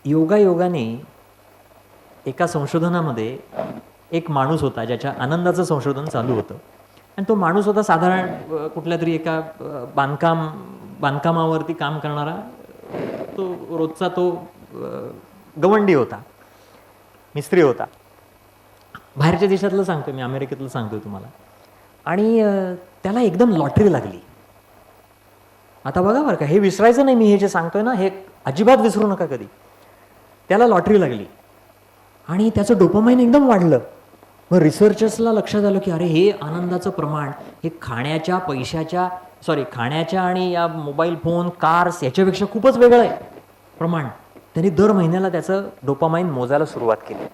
योगायोगाने एका संशोधनामध्ये एक माणूस होता ज्याच्या आनंदाचं संशोधन चालू होतं. आणि तो माणूस होता साधारण कुठल्या तरी एका बांधकामावरती काम करणारा. तो रोजचा गवंडी होता, मिस्त्री होता. बाहेरच्या देशातलं सांगतोय मी, अमेरिकेतलं सांगतोय तुम्हाला. आणि त्याला एकदम लॉटरी लागली. आता बघा बरं का, हे विसरायचं नाही, मी हे जे सांगतोय ना हे अजिबात विसरू नका कधी. त्याला लॉटरी लागली आणि त्याचं डोपामाइन एकदम वाढलं. मग रिसर्चर्सला लक्षात आलं की अरे हे आनंदाचं प्रमाण हे खाण्याच्या आणि या मोबाईल फोन कार्स याच्यापेक्षा खूपच वेगळं आहे प्रमाण. त्यांनी दर महिन्याला त्याचं डोपामाइन मोजायला सुरुवात केली.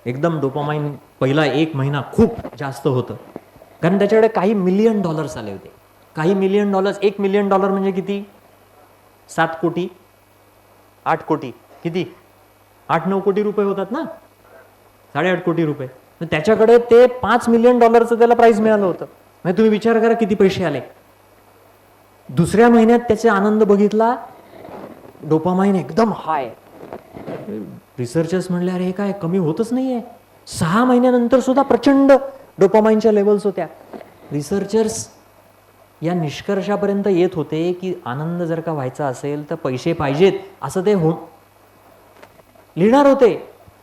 एकदम डोपामाइन पहिला 1 महिना खूप जास्त होतं, कारण त्याच्याकडे काही $1 मिलियन आले होते. काही $1 मिलियन, $1 मिलियन म्हणजे किती? 7 कोटी, 8 कोटी, किती? 8-9 कोटी रुपये होतात ना, 8.5 कोटी रुपये. त्याच्याकडे ते $5 मिलियन त्याला प्राइस मिळालं होतं. म्हणजे तुम्ही विचार करा किती पैसे आले. दुसऱ्या महिन्यात त्याचे आनंद बघितला, डोपामाइन एकदम हाय. रिसर्चर्स म्हणले अरे हे काय कमी होतच नाहीये. 6 महिन्यानंतर सुद्धा प्रचंड डोपामाइनच्या लेवल्स होत्या. रिसर्चर्स या निष्कर्षापर्यंत येत होते की आनंद जर का व्हायचा असेल तर पैसे पाहिजेत असं ते लिहिणार होते.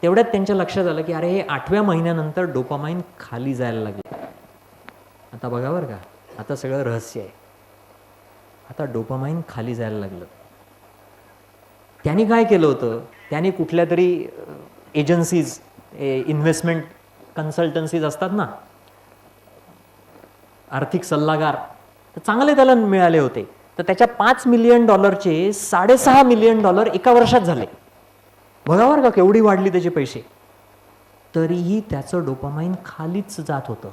तेवढ्यात त्यांच्या लक्षात आलं की अरे हे 8व्या महिन्यानंतर डोपामाइन खाली जायला लागले. आता बघा बरं का, आता सगळं रहस्य आहे. आता डोपामाइन खाली जायला लागलं. त्यांनी काय केलं होतं, त्यांनी कुठल्या तरी एजन्सीज, इन्व्हेस्टमेंट कन्सल्टन्सीज असतात ना, आर्थिक सल्लागार, तर चांगले त्याला मिळाले होते. तर त्याच्या $5 मिलियन $6.5 मिलियन एका वर्षात झाले. बघा बरं का केवढी वाढली त्याचे पैसे. तरीही त्याचं डोपामाइन खालीच जात होतं.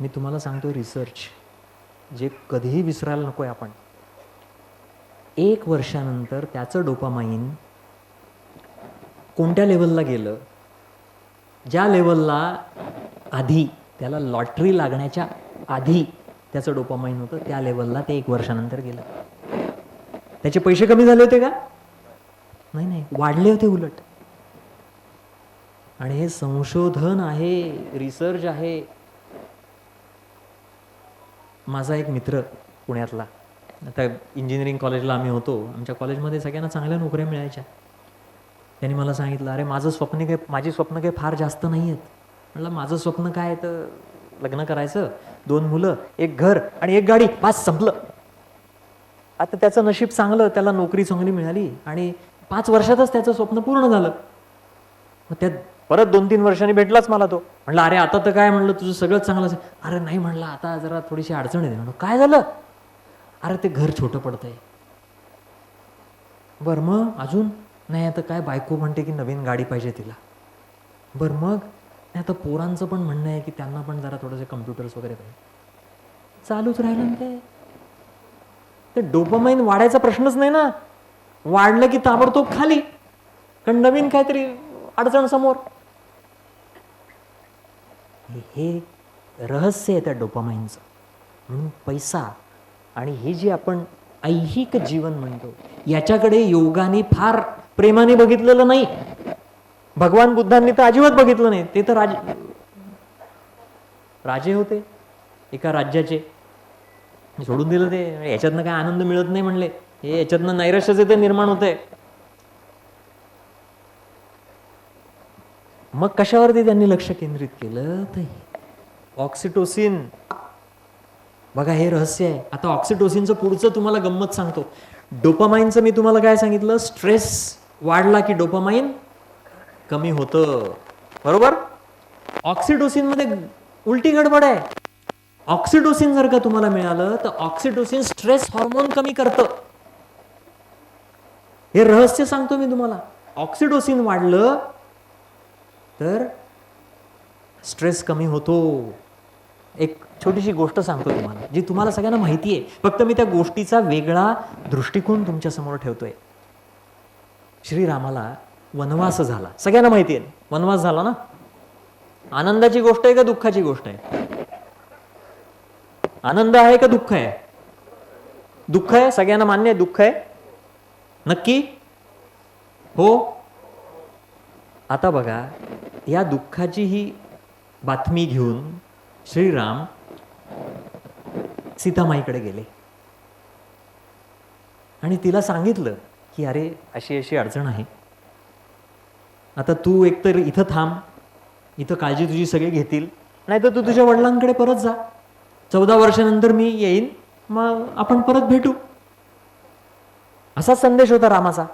मी तुम्हाला सांगतोय रिसर्च जे कधीही विसरायला नकोय आपण. 1 वर्षानंतर त्याचं डोपामाइन कोणत्या लेवलला गेलं? ज्या लेवलला आधी त्याला लॉटरी लागण्याच्या आधी त्याचं डोपामाइन होतं त्या लेवलला ते 1 वर्षानंतर गेलं. त्याचे पैसे कमी झाले होते का? नाही, वाढले होते उलट. आणि हे संशोधन आहे, रिसर्च आहे. माझा एक मित्र पुण्यातला, आता इंजिनिअरिंग कॉलेजला आम्ही होतो, आमच्या कॉलेजमध्ये सगळ्यांना चांगल्या नोकऱ्या मिळायच्या. त्यांनी मला सांगितलं अरे माझी स्वप्न काही फार जास्त नाही आहेत. म्हटलं माझं स्वप्न काय तर लग्न करायचं, 2 मुलं, 1 घर आणि 1 गाडी, बस संपलं. आता त्याचं नशीब चांगलं, त्याला नोकरी चांगली मिळाली आणि 5 वर्षातच त्याचं स्वप्न पूर्ण झालं. मग त्यात परत 2-3 वर्षांनी भेटलाच मला तो. म्हणलं अरे आता तर काय, म्हणलं तुझं सगळं चांगलं असेल. अरे नाही म्हणलं, आता जरा थोडीशी अडचण येते. म्हणलं काय झालं? अरे ते घर छोटं पडतंय. बरं मग अजून? नाही आता काय बायको म्हणते की नवीन गाडी पाहिजे तिला. बरं मग? नाही आता पोरांचं पण म्हणणं आहे की त्यांना पण जरा थोडेसे कम्प्युटर्स वगैरे पाहिजे. चालूच राहिलं ना ते डोपामाइन वाढायचा प्रश्नच नाही ना. वाढलं की ताबडतोब खाली, कारण नवीन काहीतरी अडचण समोर. हे रहस्य आहे त्या डोपामाइनचं. म्हणून पैसा आणि हे जे आपण ऐहिक जीवन म्हणतो याच्याकडे योगाने फार प्रेमाने बघितलेलं नाही. भगवान बुद्धांनी तर अजिबात बघितलं नाही. ते तर राजे होते एका राज्याचे, सोडून दिलं ते. याच्यातनं काय आनंद मिळत नाही म्हणले, हे याच्यातनं नैराश्याचे ते निर्माण होते. मग कशावरती त्यांनी लक्ष केंद्रित केलं तर ऑक्सिटोसिन. बघा हे रहस्य आहे. आता ऑक्सिटोसिनचं पुढचं तुम्हाला गंमत सांगतो. डोपामाइनचं मी तुम्हाला काय सांगितलं, स्ट्रेस वाढला की डोपामाइन कमी होतं, बरोबर? ऑक्सिटोसिन मध्ये उलटी गडबड आहे. ऑक्सिटोसिन जर का तुम्हाला मिळालं तर ऑक्सिटोसिन स्ट्रेस हार्मोन कमी करतं. हे रहस्य सांगतो मी तुम्हाला. ऑक्सिटोसिन वाढलं तर स्ट्रेस कमी होतो. एक छोटीशी गोष्ट सांगतो तुम्हाला, जी तुम्हाला सगळ्यांना माहिती आहे, फक्त मी त्या गोष्टीचा वेगळा दृष्टिकोन तुमच्या समोर ठेवतोय. श्रीरामाला वनवास झाला, सगळ्यांना माहिती आहे. वनवास झाला ना. आनंदाची गोष्ट आहे का दुःखाची गोष्ट आहे? आनंद आहे का दुःख आहे? दुःख आहे, सगळ्यांना मान्य आहे दुःख आहे. नक्की हो. आता बघा, या दुःखाची ही बातमी घेऊन श्रीराम सीतामाईकडे गेले आणि तिला सांगितलं की अरे अशी अशी अडचण आहे, आता तू एकतर इथं थांब, इथं काळजी तुझी सगळे घेतील, नाही तर तू तुझ्या वडिलांकडे परत जा, 14 वर्षानंतर मी येईन, मग आपण परत भेटू. असाच संदेश होता रामाचा.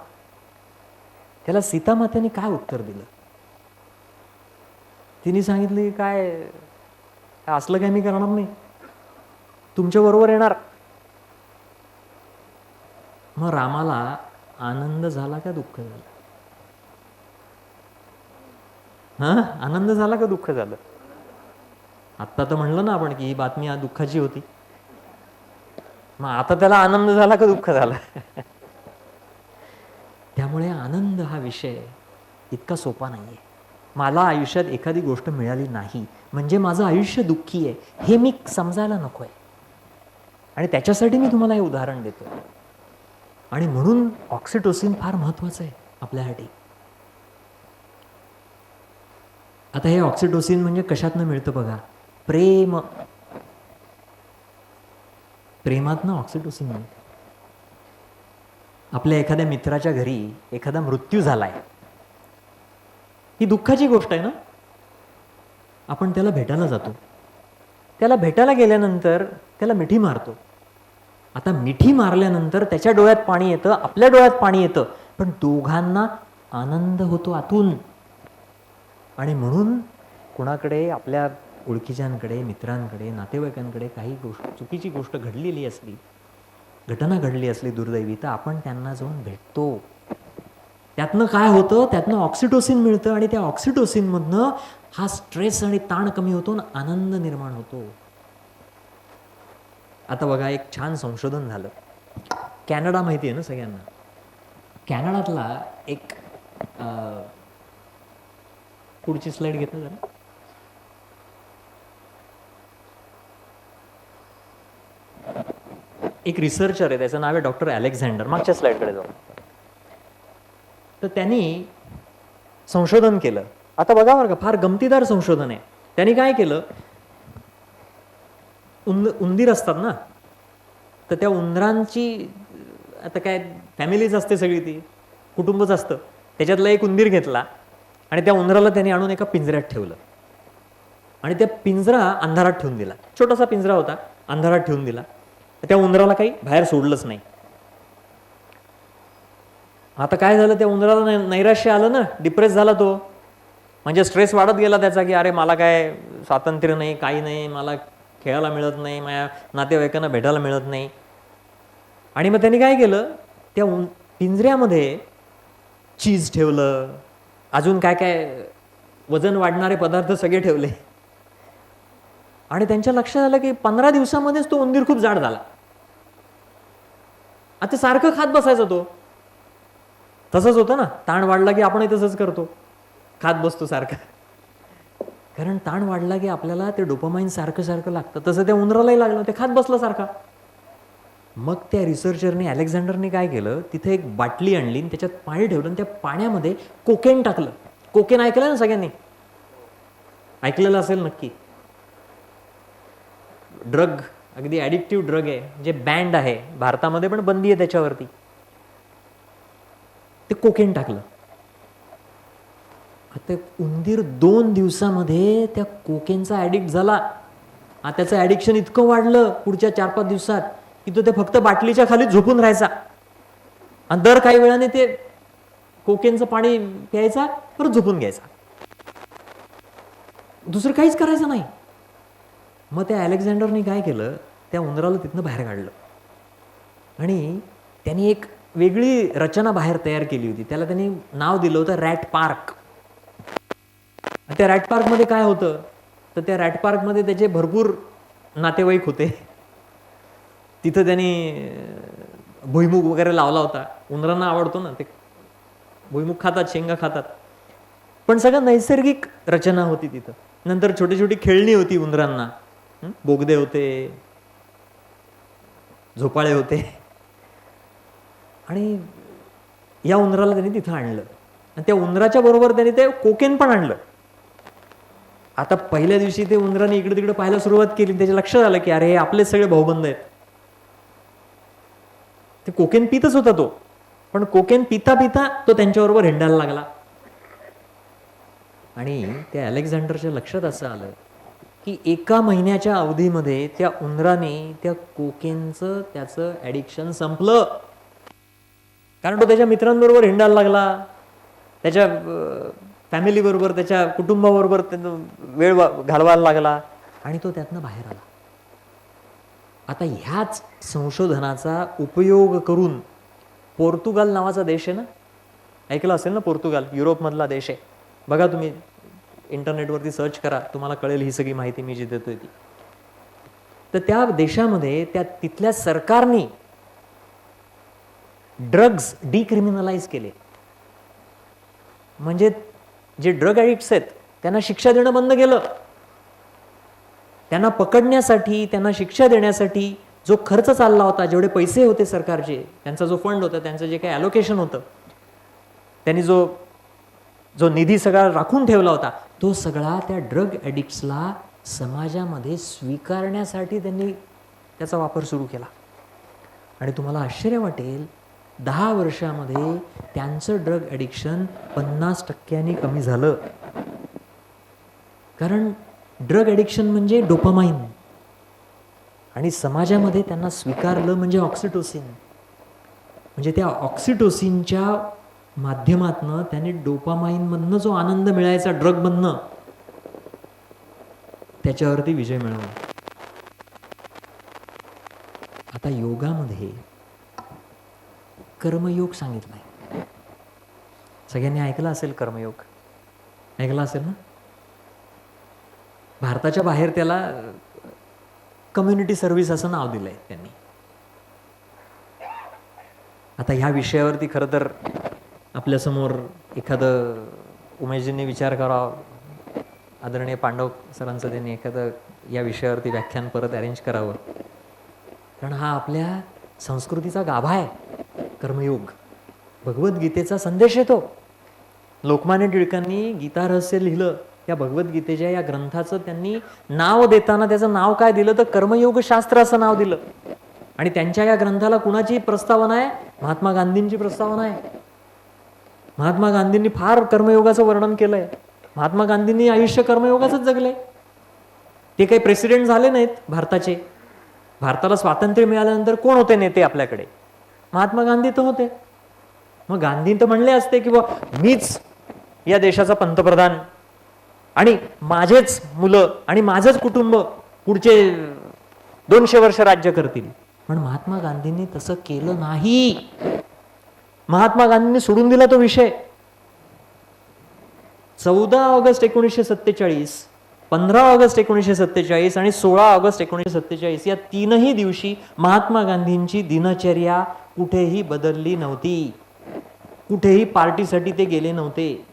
त्याला सीतामातेने काय उत्तर दिलं? तिने सांगितले काय असलं काय मी करणार नाही, तुमच्या बरोबर येणार. मग रामाला आनंद झाला का दुःख झालं? हा, आनंद झाला का दुःख झालं? आत्ता तर म्हणलं ना आपण की ही बातमी दुःखाची होती, मग आता त्याला आनंद झाला का दुःख झाला? त्यामुळे आनंद हा विषय इतका सोपा नाहीये. मला आयुष्यात एखादी गोष्ट मिळाली नाही म्हणजे माझं आयुष्य दुःखी आहे हे मी समजायला नकोय. आणि त्याच्यासाठी मी तुम्हाला हे उदाहरण देतो. आणि म्हणून ऑक्सिटोसिन फार महत्वाचं आहे आपल्यासाठी. आता हे ऑक्सिटोसिन म्हणजे कशातनं मिळतं बघा? प्रेम. प्रेमातनं ऑक्सिटोसिन मिळतं. आपल्या एखाद्या मित्राच्या घरी एखादा मृत्यू झालाय, ही दुःखाची गोष्ट आहे ना. आपण त्याला भेटायला जातो, त्याला भेटायला गेल्यानंतर त्याला मिठी मारतो. आता मिठी मारल्यानंतर त्याच्या डोळ्यात पाणी येतं, आपल्या डोळ्यात पाणी येतं, पण दोघांना आनंद होतो आतून. आणि म्हणून कुणाकडे, आपल्या ओळखीच्यांकडे, मित्रांकडे, नातेवाईकांकडे काही गोष्ट, चुकीची गोष्ट घडलेली असली, घटना घडली असली दुर्दैवी, तर आपण त्यांना जाऊन भेटतो. त्यातनं काय होतं? त्यातनं ऑक्सिटोसिन मिळतं आणि त्या ऑक्सिटोसिनमधनं हा स्ट्रेस आणि ताण कमी होतो आणि आनंद निर्माण होतो. आता बघा, एक छान संशोधन झालं. कॅनडा माहिती आहे ना सगळ्यांना? कॅनडातला एक पुढची स्लाइड घेतलं जरा. एक रिसर्चर आहे, त्याचं नाव आहे डॉक्टर अलेक्झांडर. मागच्या स्लाइडकडे जाऊ. तर त्यांनी संशोधन केलं. आता बघा बरं का, फार गमतीदार संशोधन आहे. त्यांनी काय केलं, उंदीर असतात ना, तर त्या उंदरांची, आता काय फॅमिलीच असते सगळी, ती कुटुंबच असतं. त्याच्यातला एक उंदीर घेतला आणि त्या उंदराला त्यांनी आणून एका पिंजऱ्यात ठेवलं आणि त्या पिंजरा अंधारात ठेवून दिला. छोटासा पिंजरा होता, अंधारात ठेवून दिला. त्या उंदराला काही बाहेर सोडलंच नाही. आता काय झालं, त्या उंदराला नैराश्य आलं ना, डिप्रेस झाला तो. म्हणजे स्ट्रेस वाढत गेला त्याचा की अरे मला काय स्वातंत्र्य नाही, काही नाही, मला खेळायला मिळत नाही, माझ्या नातेवाईकांना भेटायला मिळत नाही. आणि मग त्यांनी काय केलं, त्या पिंजऱ्यामध्ये चीज ठेवलं, अजून काय काय वजन वाढणारे पदार्थ सगळे ठेवले. आणि त्यांच्या लक्षात आलं की 15 दिवसामध्येच तो उंदीर खूप जाड झाला. आता सारखं खात बसायचा तो. तसंच होतं ना, ताण वाढला की आपणही तसंच करतो, खात बसतो सारखं. कारण ताण वाढला की आपल्याला ते डोपामाइन सारखं सारखं लागतं. तसं त्या उंदरालाही लागलं, ते खात बसलं सारखा. मग त्या रिसर्चरने, अलेक्झांडरने काय केलं, तिथे एक बाटली आणली आणि त्याच्यात पाणी ठेवलं आणि त्या पाण्यामध्ये कोकेन टाकलं. कोकेन ऐकलं ना सगळ्यांनी? ऐकलेलं असेल नक्की. ड्रग, अगदी ॲडिक्टिव्ह ड्रग आहे, जे बँड आहे भारतामध्ये, पण बंदी आहे त्याच्यावरती. ते कोकेन टाकलं. आता उंदीर 2 दिवसामध्ये त्या कोकेनचा ॲडिक्ट झाला. आता त्याचं ॲडिक्शन इतकं वाढलं पुढच्या 4-5 दिवसात की तो ते फक्त बाटलीच्या खाली झोपून राहायचा आणि दर काही वेळाने ते कोकेनचं पाणी प्यायचा, परत झोपून घ्यायचा, दुसरं काहीच करायचं नाही. मग त्या अलेक्झांडरने काय केलं, त्या उंदराला तिथनं बाहेर काढलं आणि त्यांनी एक वेगळी रचना बाहेर तयार केली होती. त्याला त्यांनी नाव दिलं होतं रॅट पार्क. त्या रॅट पार्कमध्ये काय होतं, तर त्या रॅट पार्कमध्ये त्याचे भरपूर नातेवाईक होते. तिथं त्यांनी भुईमुग वगैरे लावला होता. उंदरांना आवडतो ना, ते भुईमुग खातात, शेंगा खातात. पण सगळं नैसर्गिक रचना होती तिथं. नंतर छोटी छोटी खेळणी होती उंदरांना, बोगदे होते, झोपाळे होते. आणि या उंदराला त्यांनी तिथं आणलं. आणि त्या उंदराच्या बरोबर त्यांनी ते कोकेन पण आणलं. आता पहिल्या दिवशी ते उंदराने इकडे तिकडे पाहायला सुरुवात केली. त्याच्या लक्षात आलं की अरे हे आपले सगळे भाऊबंद आहेत. ते कोकेन पितच होता तो, पण कोकेन पिता पिता तो त्यांच्याबरोबर हिंडायला लागला. आणि त्या अलेक्झांडरच्या लक्षात असं आलं की 1 महिन्याच्या अवधीमध्ये त्या उंदराने त्या कोकेनचं त्याचं ॲडिक्शन संपलं. कारण तो त्याच्या मित्रांबरोबर हिंडायला लागला, त्याच्या फॅमिलीबरोबर, त्याच्या कुटुंबाबरोबर वेळ घालवायला लागला आणि तो त्यातनं बाहेर आला. आता ह्याच संशोधनाचा उपयोग करून पोर्तुगाल नावाचा देश आहे ना, ऐकलं असेल ना, पोर्तुगाल युरोपमधला देश आहे. बघा तुम्ही इंटरनेटवरती सर्च करा, तुम्हाला कळेल ही सगळी माहिती मी जी देतोय ती. तर त्या देशामध्ये तिथल्या सरकारने ड्रग्ज डिक्रिमिनलाइज केले. म्हणजे जे ड्रग ॲडिक्ट्स आहेत त्यांना शिक्षा देणं बंद केलं. त्यांना पकडण्यासाठी, त्यांना शिक्षा देण्यासाठी जो खर्च चालला होता, जेवढे पैसे होते सरकारचे, त्यांचा जो फंड होता, त्यांचं जे काही ॲलोकेशन होतं, त्यांनी जो निधी सगळा राखून ठेवला होता, तो सगळा त्या ड्रग ॲडिक्ट्सला समाजामध्ये स्वीकारण्यासाठी त्यांनी त्याचा वापर सुरू केला. आणि तुम्हाला आश्चर्य वाटेल, 10 वर्षामध्ये त्यांचं ड्रग ॲडिक्शन 50% कमी झालं. कारण ड्रग ॲडिक्शन म्हणजे डोपामाइन, आणि समाजामध्ये त्यांना स्वीकारलं म्हणजे ऑक्सिटोसिन. म्हणजे त्या ऑक्सिटोसिनच्या माध्यमातनं त्याने डोपामाइनमधनं जो आनंद मिळायचा ड्रगमधनं, त्याच्यावरती विजय मिळवला. आता योगामध्ये कर्मयोग सांगितलाय. सगळ्यांनी ऐकलं असेल कर्मयोग, ऐकलं असेल ना. भारताच्या बाहेर त्याला कम्युनिटी सर्व्हिस असं नाव दिलंय त्यांनी. आता ह्या विषयावरती खरं तर आपल्यासमोर एखादं उमेशजींनी विचार करावा, आदरणीय पांडव सरांचं त्यांनी एखादं या विषयावरती व्याख्यान परत अरेंज करावं. कारण हा आपल्या संस्कृतीचा गाभा आहे. कर्मयोग भगवद्गीतेचा संदेश येतो. लोकमान्य टिळकांनी गीता रहस्य लिहिलं. त्या भगवद्गीतेच्या या ग्रंथाचं त्यांनी नाव देताना त्याचं नाव काय दिलं तर कर्मयोग शास्त्र असं नाव दिलं. आणि त्यांच्या या ग्रंथाला कुणाची प्रस्तावना आहे? महात्मा गांधींची प्रस्तावना आहे. महात्मा गांधींनी फार कर्मयोगाचं वर्णन केलंय. महात्मा गांधींनी आयुष्य कर्मयोगाचंच जगलंय. ते काही प्रेसिडेंट झाले नाहीत भारताचे. भारताला स्वातंत्र्य मिळाल्यानंतर कोण होते नेते आपल्याकडे? महात्मा गांधी तर होते. मग गांधी तर म्हणले असते की बा मीच या देशाचा पंतप्रधान आणि माझेच मुलं आणि माझंच कुटुंब पुढचे 200 वर्ष राज्य करतील. पण महात्मा गांधींनी तसं केलं नाही. महात्मा गांधींनी सोडून दिला तो विषय. 14 ऑगस्ट 1947, 15 ऑगस्ट 1947 आणि 16 ऑगस्ट 1947 या 3ही दिवशी महात्मा गांधींची दिनचर्या कुठेही बदलली नव्हती. कुठेही पार्टीसाठी ते गेले नव्हते.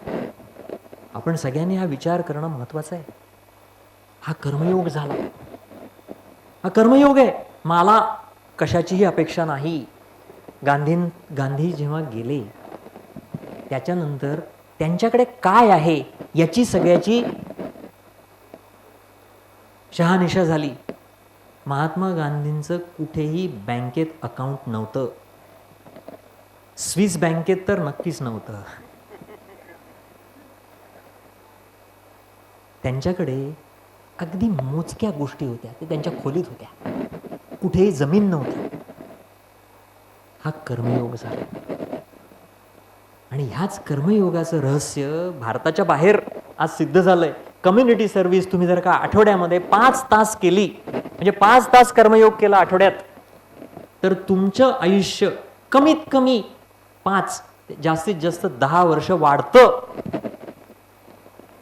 आपण सगळ्यांनी हा विचार करणं महत्वाचं आहे. हा कर्मयोग झाला. हा कर्मयोग आहे. मला कशाचीही अपेक्षा नाही. गांधी जेव्हा गेले त्याच्यानंतर त्यांच्याकडे काय आहे याची सगळ्याची शहानिशा झाली. महात्मा गांधींचं कुठेही बँकेत अकाउंट नव्हतं. स्विस बँकेत तर नक्कीच नव्हतं. त्यांच्याकडे अगदी मोजक्या गोष्टी होत्या. ते त्यांच्या खोलीत होत्या. कुठेही जमीन नव्हती. हा कर्मयोग झाला. आणि ह्याच कर्मयोगाचं रहस्य भारताच्या बाहेर आज सिद्ध झालंय. कम्युनिटी सर्व्हिस तुम्ही जर का आठवड्यामध्ये 5 तास केली, म्हणजे 5 तास कर्मयोग केला आठवड्यात, तर तुमचं आयुष्य कमीत कमी 5 जास्तीत जास्त 10 वर्ष वाढतं.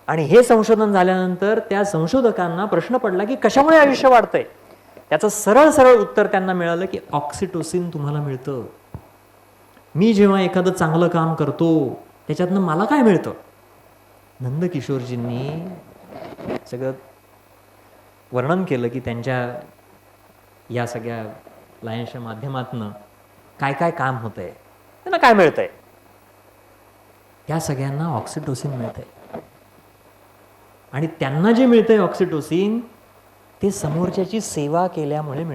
आणि हे संशोधन झाल्यानंतर त्या संशोधकांना प्रश्न पडला की कशामुळे आयुष्य वाढतंय. त्याचं सरळ सरळ उत्तर त्यांना मिळालं की ऑक्सिटोसिन तुम्हाला मिळतं. मी जेव्हा एखादं चांगलं काम करतो त्याच्यातनं मला काय मिळतं? नंदकिशोरजींनी सगळं वर्णन केलं की त्यांच्या या सगळ्या लायन्सच्या माध्यमातनं काय काय काम होतंय, त्यांना काय मिळतंय. त्या सगळ्यांना ऑक्सिटोसिन मिळतंय. आणि त्यांना जे मिळतंय ऑक्सिटोसिन ते समोरच्याची सेवा केल्यामुळे मिळतं.